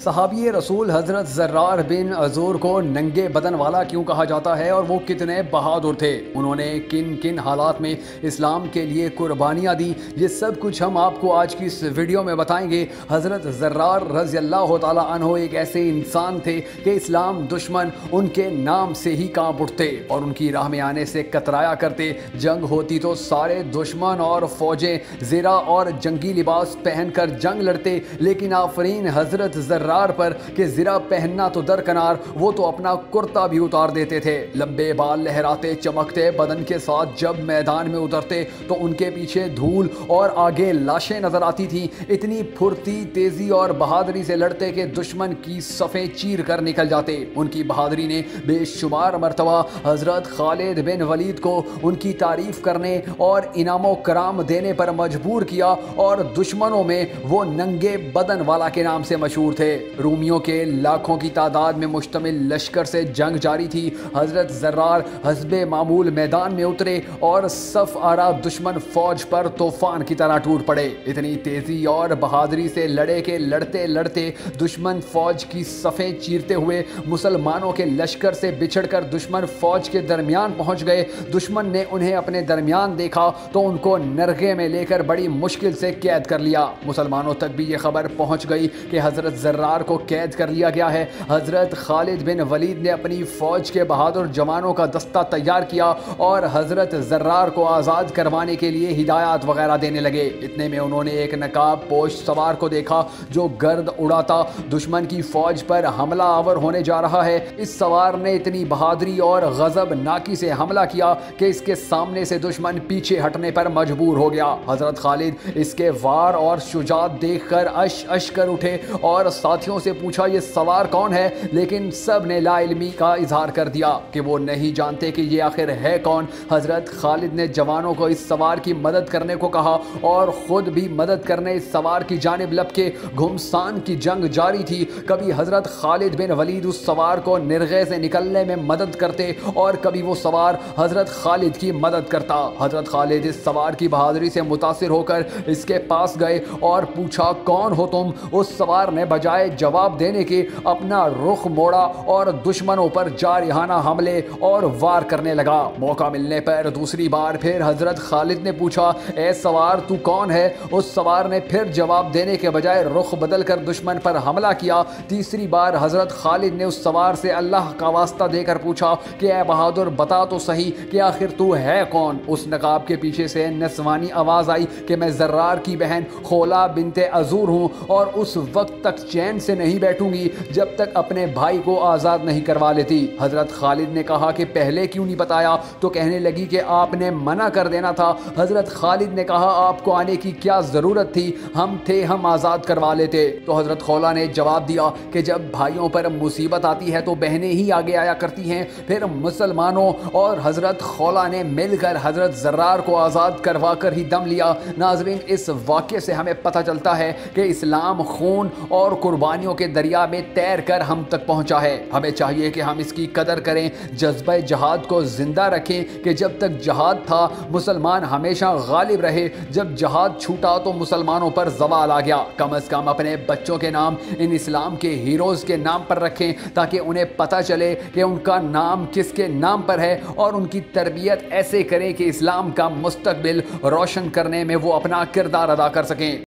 صحابی رسول حضرت زرار بن عزور کو ننگے بدن والا کیوں کہا جاتا ہے اور وہ کتنے بہادر تھے؟ انہوں نے کن کن حالات میں اسلام کے لیے قربانیاں دیں؟ یہ سب کچھ ہم آپ کو آج کی اس ویڈیو میں بتائیں گے۔ حضرت زرار رضی اللہ تعالیٰ عنہ ایک ایسے انسان تھے کہ اسلام دشمن ان کے نام سے ہی کانپ اٹھتے اور ان کی راہ میں آنے سے کترایا کرتے۔ جنگ ہوتی تو سارے دشمن اور فوجیں زرہ اور جنگی لباس پہن کر جنگ لڑتے، لیکن آفرین حضرت زرار پر کہ زرہ پہننا تو درکنار، وہ تو اپنا کرتا بھی اتار دیتے تھے۔ لمبے بال لہراتے چمکتے بدن کے ساتھ جب میدان میں اترتے تو ان کے پیچھے دھول اور آگے لاشیں نظر آتی تھیں۔ اتنی پھرتی، تیزی اور بہادری سے لڑتے کہ دشمن کی صفیں چیر کر نکل جاتے۔ ان کی بہادری نے بے شمار مرتبہ حضرت خالد بن ولید کو ان کی تعریف کرنے اور انعام و کرام دینے پر مجبور کیا، اور دشمنوں میں وہ ننگے بدن والا کے نام سے مشہور تھے۔ رومیوں کے لاکھوں کی تعداد میں مشتمل لشکر سے جنگ جاری تھی۔ حضرت زرار حسب معمول میدان میں اترے اور صف آرا دشمن فوج پر طوفان کی طرح ٹوٹ پڑے۔ اتنی تیزی اور بہادری سے لڑے کہ لڑتے لڑتے دشمن فوج کی صفیں چیرتے ہوئے مسلمانوں کے لشکر سے بچھڑ کر دشمن فوج کے درمیان پہنچ گئے۔ دشمن نے انہیں اپنے درمیان دیکھا تو ان کو نرغے میں لے کر بڑی مشکل سے قید کر لیا۔ مسلمانوں تک بھی یہ خبر پہنچ گئی کہ حضرت زرار کو قید کر لیا گیا ہے۔ حضرت خالد بن ولید نے اپنی فوج کے بہادر جوانوں کا دستہ تیار کیا اور حضرت زرار کو آزاد کروانے کے لیے ہدایات وغیرہ دینے لگے۔ اتنے میں انہوں نے ایک نقاب پوش سوار کو دیکھا جو گرد اڑاتا دشمن کی فوج پر حملہ آور ہونے جا رہا ہے۔ اس سوار نے اتنی بہادری اور غضب ناکی سے حملہ کیا کہ اس کے سامنے سے دشمن پیچھے ہٹنے پر مجبور ہو گیا۔ حضرت خالد اس کے وار اور شجاعت دیکھ کر اش کر اٹھے اور ساتھیوں سے پوچھا یہ سوار کون ہے، لیکن سب نے لا علمی کا اظہار کر دیا کہ وہ نہیں جانتے کہ یہ آخر ہے کون۔ حضرت خالد نے جوانوں کو اس سوار کی مدد کرنے کو کہا اور خود بھی مدد کرنے اس سوار کی جانب لپکے۔ گھمسان کی جنگ جاری تھی، کبھی حضرت خالد بن ولید اس سوار کو نرغے سے نکلنے میں مدد کرتے اور کبھی وہ سوار حضرت خالد کی مدد کرتا۔ حضرت خالد اس سوار کی بہادری سے متاثر ہو کر اس کے پاس گئے اور پوچھا کون ہو تم؟ اس سوار نے بجائے جواب دینے کے اپنا رخ موڑا اور دشمنوں پر جارحانہ حملے اور وار کرنے لگا۔ موقع ملنے پر دوسری بار پھر حضرت خالد نے پوچھا اے سوار تو کون ہے؟ اس سوار نے پھر جواب دینے کے بجائے رخ بدل کر دشمن پر حملہ کیا۔ تیسری بار حضرت خالد نے اس سوار سے اللہ کا واسطہ دے کر پوچھا کہ اے بہادر بتا تو صحیح کہ آخر تو ہے کون؟ اس نقاب کے پیچھے سے نسوانی آواز آئی کہ میں زرار کی بہن خولا بنت عزور ہوں اور اس وقت تک چین سے نہیں بیٹھوں گی جب تک اپنے بھائی کو آزاد نہیں کروا لیتی۔ حضرت خالد نے کہا کہ پہلے کیوں نہیں بتایا؟ تو کہنے لگی کہ آپ نے منع کر دینا تھا۔ حضرت خالد نے کہا آپ کو آنے کی کیا ضرورت تھی؟ ہم آزاد کروا لیتے۔ تو حضرت خولا نے جواب دیا کہ جب بھائیوں پر مصیبت آتی ہے تو بہنیں ہی آگے آیا کرتی ہیں۔ پھر مسلمانوں اور حضرت خولا نے مل کر حضرت زرار کو آزاد کروا کر ہی دم لیا۔ ناظرین، اس واقعے سے ہمیں پتہ چلتا ہے کہ اسلام خون اور قربانیوں کے دریا میں تیر کر ہم تک پہنچا ہے۔ ہمیں چاہیے کہ ہم اس کی قدر کریں، جذبہ جہاد کو زندہ رکھیں کہ جب تک جہاد تھا مسلمان ہمیشہ غالب رہے، جب جہاد چھوٹا تو مسلمانوں پر زوال آ گیا۔ کم از کم اپنے بچوں کے نام ان اسلام کے ہیروز کے نام پر رکھیں تاکہ انہیں پتہ چلے کہ ان کا نام کس کے نام پر ہے، اور ان کی تربیت ایسے کریں کہ اسلام کا مستقبل روشن کرنے میں وہ اپنا کردار ادا کر سکیں۔